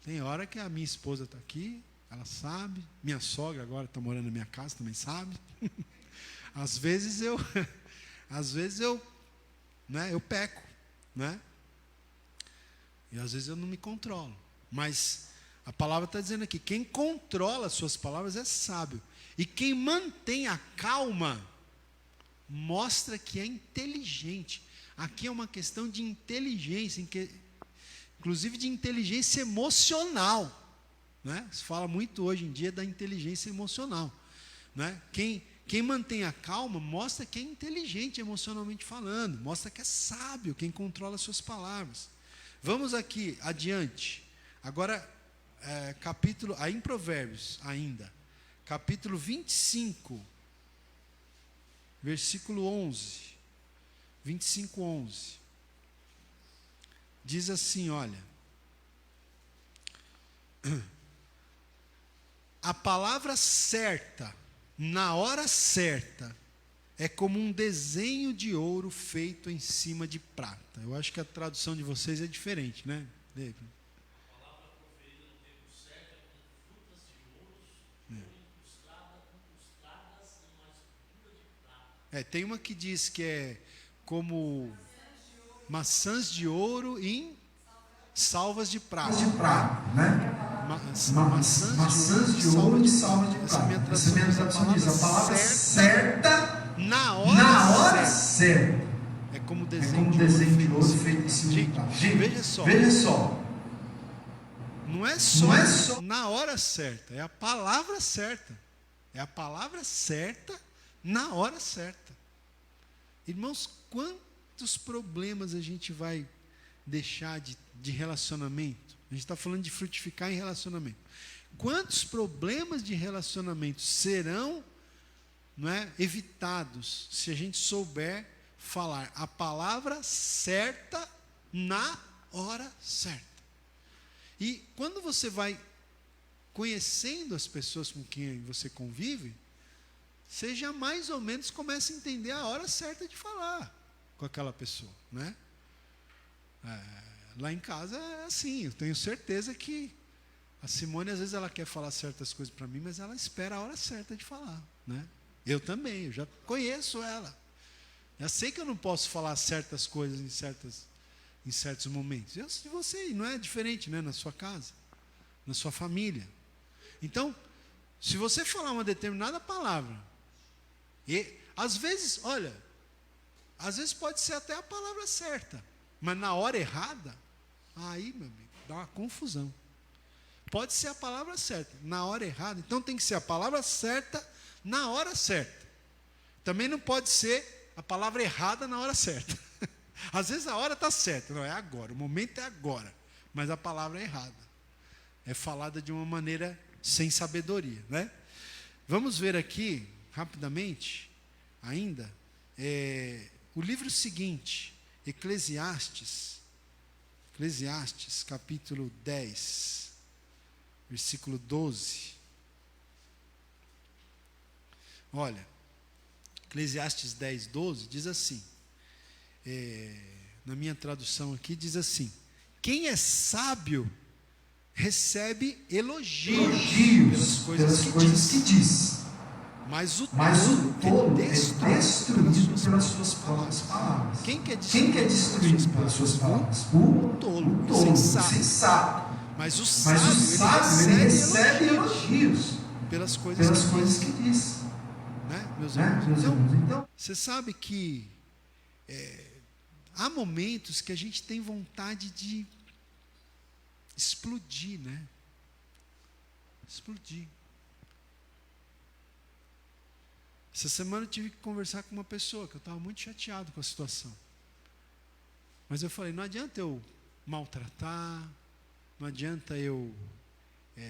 [SPEAKER 1] Tem hora que a minha esposa está aqui, ela sabe, minha sogra agora está morando na minha casa, também sabe. Às vezes eu peco, né? E às vezes eu não me controlo. Mas a palavra está dizendo aqui, quem controla as suas palavras é sábio. E quem mantém a calma, mostra que é inteligente. Aqui é uma questão de inteligência, inclusive de inteligência emocional, né? Se fala muito hoje em dia da inteligência emocional, né? Quem mantém a calma mostra que é inteligente emocionalmente falando, mostra que é sábio, quem controla as suas palavras. Vamos aqui adiante. Agora, capítulo, aí em Provérbios ainda, capítulo 25, versículo 11. 25, 11. Diz assim, olha. A palavra certa, na hora certa, é como um desenho de ouro feito em cima de prata. Eu acho que a tradução de vocês é diferente, né, David? A palavra proferida no tempo certo é como frutas de ouros Tem uma que diz que é como maçãs de ouro em salvas de prata.
[SPEAKER 2] Né? Maçãs de ouro e salvas de prata. Essa minha tradução diz a palavra certa
[SPEAKER 1] na hora certa.
[SPEAKER 2] É como o desenho de ouro feito em cima de prata. Gente, veja só.
[SPEAKER 1] Não é só na hora certa, é a palavra certa. É a palavra certa na hora certa. Irmãos, quantos problemas a gente vai deixar de relacionamento? A gente está falando de frutificar em relacionamento. Quantos problemas de relacionamento serão, não é, evitados se a gente souber falar a palavra certa na hora certa? E quando você vai conhecendo as pessoas com quem você convive, você já mais ou menos começa a entender a hora certa de falar com aquela pessoa, né? Lá em casa é assim, eu tenho certeza que a Simone às vezes ela quer falar certas coisas para mim, mas ela espera a hora certa de falar, né? Eu também, eu já conheço ela. Já sei que eu não posso falar certas coisas em certos momentos. E você não é diferente, né, na sua casa, na sua família. Então, se você falar uma determinada palavra, e às vezes, olha, às vezes pode ser até a palavra certa, mas na hora errada, aí, meu amigo, dá uma confusão. Pode ser a palavra certa, na hora errada, então tem que ser a palavra certa na hora certa. Também não pode ser a palavra errada na hora certa. Às vezes a hora está certa, não é agora, o momento é agora, mas a palavra é errada. É falada de uma maneira sem sabedoria, né? Vamos ver aqui, rapidamente, ainda, o livro seguinte, Eclesiastes, capítulo 10, versículo 12. Olha, Eclesiastes 10, 12, diz assim, na minha tradução aqui, diz assim: quem é sábio recebe elogios pelas coisas que diz, mas o tolo é destruído pelas suas palavras. Quem quer destruído pelas suas palavras? O tolo, o insensato. Mas o sábio ele recebe elogios pelas coisas que diz. Né, meus irmãos? Então, você sabe que há momentos que a gente tem vontade de explodir, né? Explodir. Essa semana eu tive que conversar com uma pessoa que eu estava muito chateado com a situação. Mas eu falei, não adianta eu maltratar, não adianta eu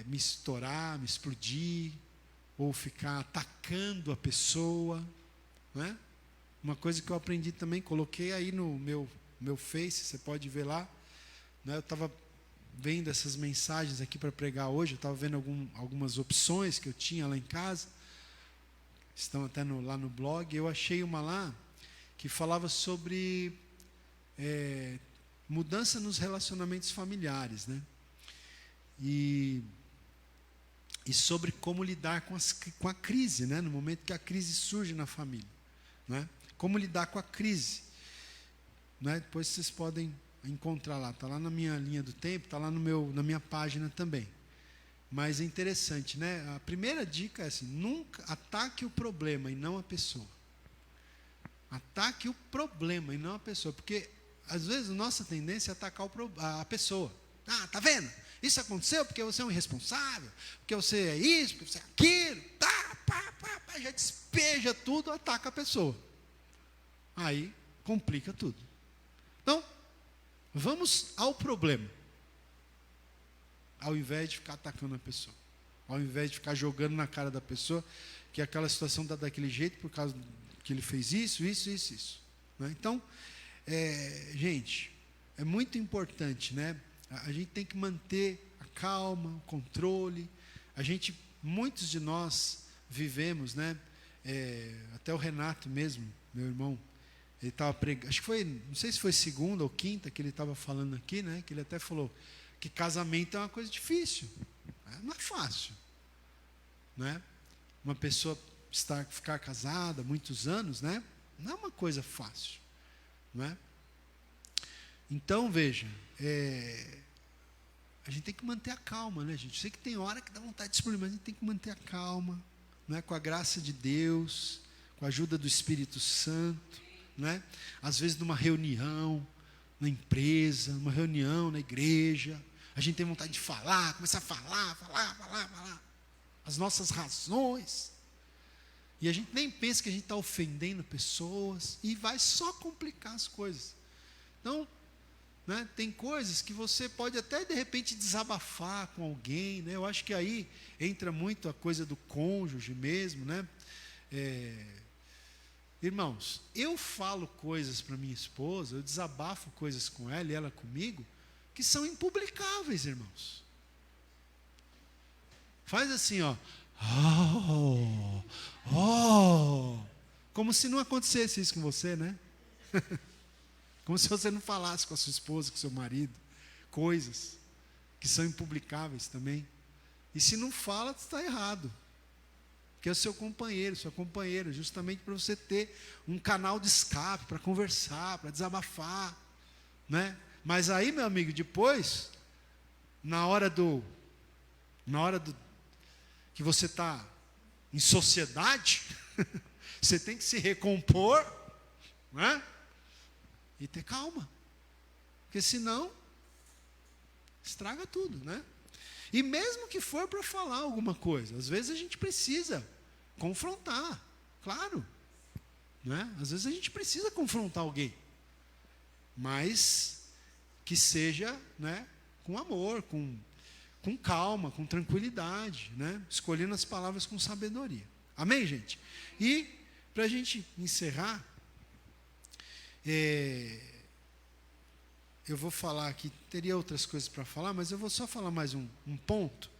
[SPEAKER 1] me estourar, me explodir, ou ficar atacando a pessoa, né? Uma coisa que eu aprendi também, coloquei aí no meu Face, você pode ver lá, né? Eu estava vendo essas mensagens aqui para pregar hoje, eu estava vendo algumas opções que eu tinha lá em casa, estão até lá no blog, eu achei uma lá que falava sobre mudança nos relacionamentos familiares, né? E sobre como lidar com a crise, né? No momento que a crise surge na família, né? Como lidar com a crise, né? Depois vocês podem encontrar lá, está lá na minha linha do tempo, está lá na minha página também. Mas é interessante, né? A primeira dica é assim: nunca ataque o problema e não a pessoa. Ataque o problema e não a pessoa, porque às vezes a nossa tendência é atacar a pessoa. Ah, tá vendo? Isso aconteceu porque você é um irresponsável, porque você é isso, porque você é aquilo, já despeja tudo, ataca a pessoa. Aí complica tudo. Então, vamos ao problema, ao invés de ficar atacando a pessoa, ao invés de ficar jogando na cara da pessoa que aquela situação está daquele jeito por causa que ele fez isso, né? Então, gente, é muito importante, né? A gente tem que manter a calma, o controle. Muitos de nós vivemos, né? Até o Renato mesmo, meu irmão, ele estava pregando, acho que foi, não sei se foi segunda ou quinta que ele estava falando aqui, né? Que ele até falou que casamento é uma coisa difícil, né? Não é fácil, né? Uma pessoa ficar casada muitos anos, né? Não é uma coisa fácil, não é? Então, veja, a gente tem que manter a calma, né, gente? Eu sei que tem hora que dá vontade de explodir, mas a gente tem que manter a calma, né? Com a graça de Deus, com a ajuda do Espírito Santo, né? Às vezes numa reunião, na empresa, numa reunião na igreja, a gente tem vontade de falar, começar a falar as nossas razões, e a gente nem pensa que a gente está ofendendo pessoas, e vai só complicar as coisas. Então, né, tem coisas que você pode até de repente desabafar com alguém, né? Eu acho que aí entra muito a coisa do cônjuge mesmo, né? Irmãos, eu falo coisas para minha esposa, eu desabafo coisas com ela e ela comigo, que são impublicáveis, irmãos. Faz assim, ó. Como se não acontecesse isso com você, né? Como se você não falasse com a sua esposa, com o seu marido, coisas que são impublicáveis também. E se não fala, está errado. Porque é o seu companheiro, sua companheira, justamente para você ter um canal de escape, para conversar, para desabafar, né? Mas aí, meu amigo, depois, na hora que você está em sociedade, você tem que se recompor, né? E ter calma, porque senão estraga tudo, né? E mesmo que for para falar alguma coisa, às vezes a gente precisa confrontar, claro, né? Às vezes a gente precisa confrontar alguém, mas que seja, né, com amor, com calma, com tranquilidade, né? Escolhendo as palavras com sabedoria. Amém, gente? E para a gente encerrar, eu vou falar aqui, teria outras coisas para falar, mas eu vou só falar mais um ponto.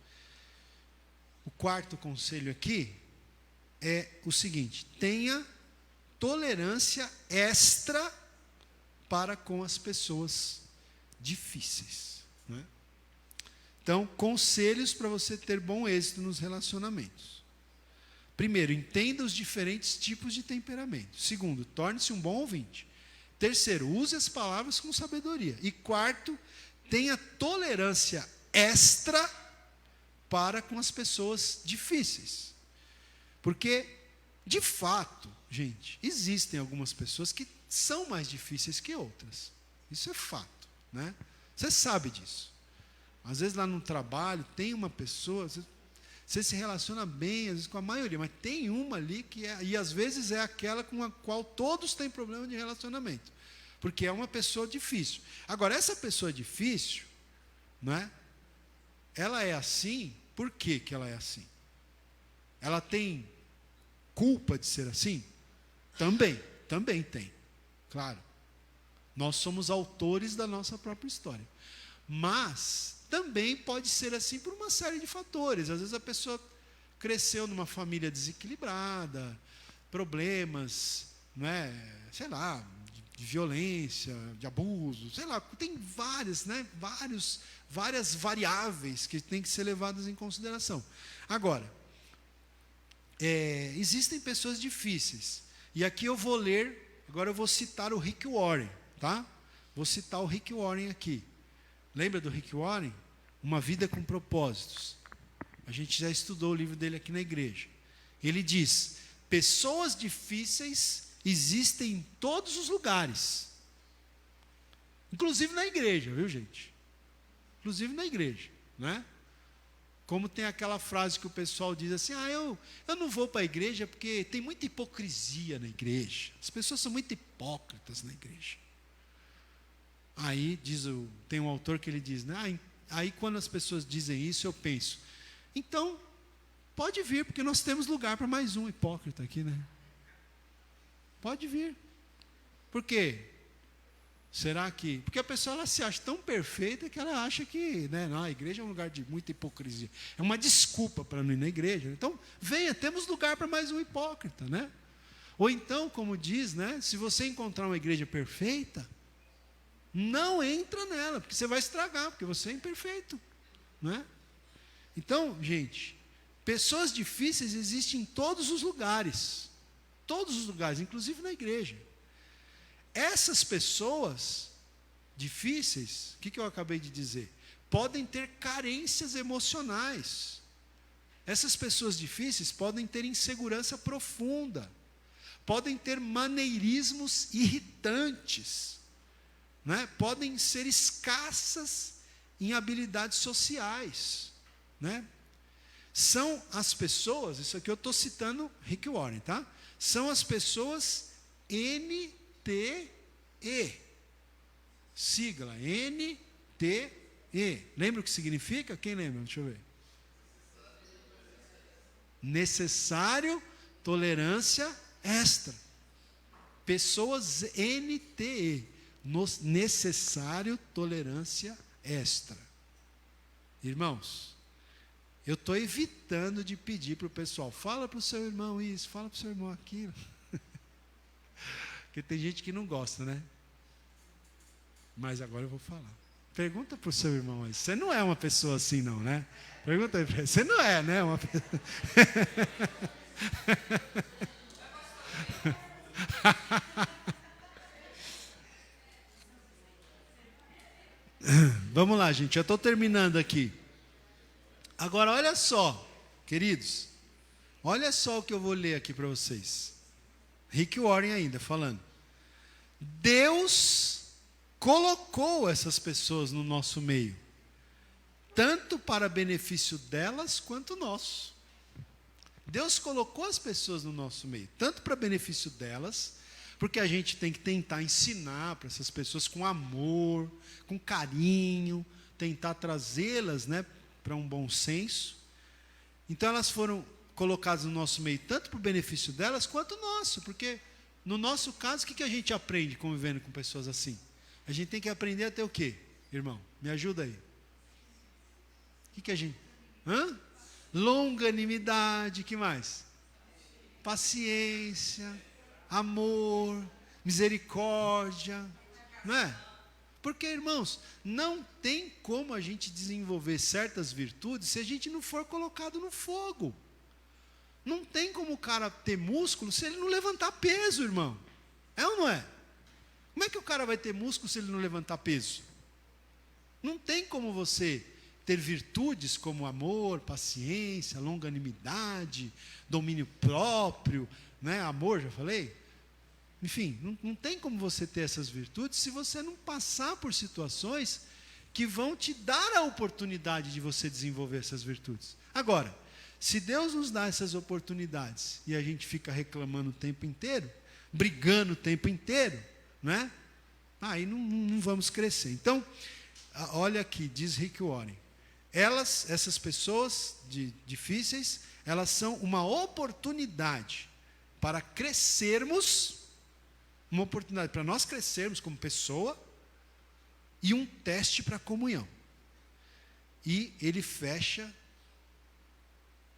[SPEAKER 1] O quarto conselho aqui é o seguinte: tenha tolerância extra para com as pessoas difíceis, né? Então, conselhos para você ter bom êxito nos relacionamentos. Primeiro, entenda os diferentes tipos de temperamento. Segundo, torne-se um bom ouvinte. Terceiro, use as palavras com sabedoria. E quarto, tenha tolerância extra para com as pessoas difíceis. Porque, de fato, gente, existem algumas pessoas que são mais difíceis que outras. Isso é fato, né? Você sabe disso. Às vezes lá no trabalho tem uma pessoa, você se relaciona bem, às vezes com a maioria, mas tem uma ali que e às vezes é aquela com a qual todos têm problema de relacionamento, porque é uma pessoa difícil. Agora, essa pessoa difícil, né, ela é assim, por que ela é assim? Ela tem culpa de ser assim? Também tem, claro. Nós somos autores da nossa própria história. Mas também pode ser assim por uma série de fatores. Às vezes a pessoa cresceu numa família desequilibrada, problemas, né, sei lá, de violência, de abuso, sei lá, tem várias variáveis que têm que ser levadas em consideração. Agora, existem pessoas difíceis. E aqui eu vou agora eu vou citar o Rick Warren, tá? Vou citar o Rick Warren aqui. Lembra do Rick Warren? Uma Vida com Propósitos. A gente já estudou o livro dele aqui na igreja. Ele diz: pessoas difíceis existem em todos os lugares. Inclusive na igreja, viu, gente? Inclusive na igreja, né? Como tem aquela frase que o pessoal diz assim: eu não vou para a igreja porque tem muita hipocrisia na igreja. As pessoas são muito hipócritas na igreja. Aí tem um autor que ele diz, né? Aí quando as pessoas dizem isso, eu penso, então pode vir, porque nós temos lugar para mais um hipócrita aqui, né? Pode vir. Por quê? Será que... Porque a pessoa ela se acha tão perfeita que ela acha que, né, não, a igreja é um lugar de muita hipocrisia. É uma desculpa para não ir na igreja. Então, venha, temos lugar para mais um hipócrita, né? Ou então, como diz, né, se você encontrar uma igreja perfeita, não entra nela, porque você vai estragar, porque você é imperfeito, né? Então, gente, pessoas difíceis existem em todos os lugares. todos os lugares, inclusive na igreja. Essas pessoas difíceis, o que eu acabei de dizer? Podem ter carências emocionais. Essas pessoas difíceis podem ter insegurança profunda, podem ter maneirismos irritantes, né? Podem ser escassas em habilidades sociais, né? São as pessoas, isso aqui eu estou citando Rick Warren, tá? São as pessoas NTE, sigla NTE. Lembra o que significa? Quem lembra? Deixa eu ver. Necessário, tolerância extra. Pessoas NTE, necessário, tolerância extra. Irmãos, eu estou evitando de pedir para o pessoal, fala para o seu irmão isso, fala para o seu irmão aquilo. Porque tem gente que não gosta, né? Mas agora eu vou falar. Pergunta para o seu irmão aí. Você não é uma pessoa assim, não, né? Pergunta aí para ele. Você não é, né? Uma pessoa... Vamos lá, gente. Já estou terminando aqui. Agora, olha só, queridos. Olha só o que eu vou ler aqui para vocês. Rick Warren ainda falando. Deus colocou essas pessoas no nosso meio, tanto para benefício delas quanto nosso. Deus colocou as pessoas no nosso meio, tanto para benefício delas, porque a gente tem que tentar ensinar para essas pessoas com amor, com carinho, tentar trazê-las, né, para um bom senso. Então elas foram colocadas no nosso meio, tanto para o benefício delas quanto nosso, porque no nosso caso, o que a gente aprende convivendo com pessoas assim? A gente tem que aprender a ter o quê, irmão? Me ajuda aí. O que a gente... Longanimidade, que mais? Paciência, amor, misericórdia, não é? Porque, irmãos, não tem como a gente desenvolver certas virtudes se a gente não for colocado no fogo. Não tem como o cara ter músculo se ele não levantar peso, irmão. É ou não é? Como é que o cara vai ter músculo se ele não levantar peso? Não tem como você ter virtudes como amor, paciência, longanimidade, domínio próprio, né? Amor, já falei? Enfim, não tem como você ter essas virtudes se você não passar por situações que vão te dar a oportunidade de você desenvolver essas virtudes. Agora, se Deus nos dá essas oportunidades e a gente fica reclamando o tempo inteiro, brigando o tempo inteiro, né? Aí não vamos crescer. Então, olha aqui, diz Rick Warren. Essas pessoas difíceis, elas são uma oportunidade para crescermos, uma oportunidade para nós crescermos como pessoa e um teste para a comunhão. E ele fecha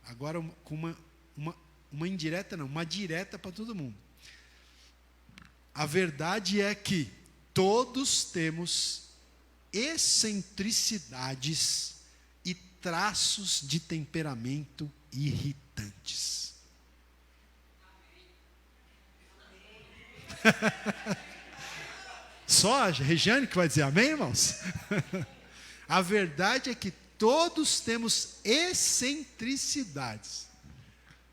[SPEAKER 1] agora com uma indireta, não, uma direta para todo mundo. A verdade é que todos temos excentricidades e traços de temperamento irritantes. Só a Regiane que vai dizer amém, irmãos? A verdade é que todos temos excentricidades.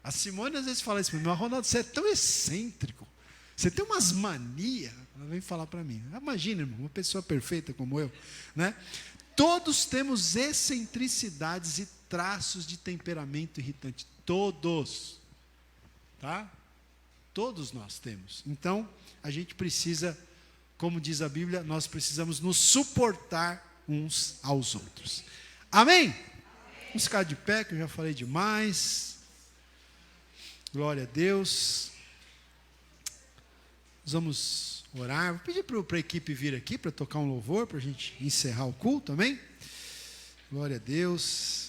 [SPEAKER 1] A Simone às vezes fala isso para mim, mas Ronaldo, você é tão excêntrico. Você tem umas manias. Ela vem falar para mim. Imagina, irmão, uma pessoa perfeita como eu, né? Todos temos excentricidades e traços de temperamento irritante. Todos. Tá? Todos nós temos. Então, a gente precisa, como diz a Bíblia, nós precisamos nos suportar uns aos outros. Amém? Vamos ficar de pé, que eu já falei demais. Glória a Deus. Nós vamos orar. Vou pedir para a equipe vir aqui para tocar um louvor, para a gente encerrar o culto, amém? Glória a Deus.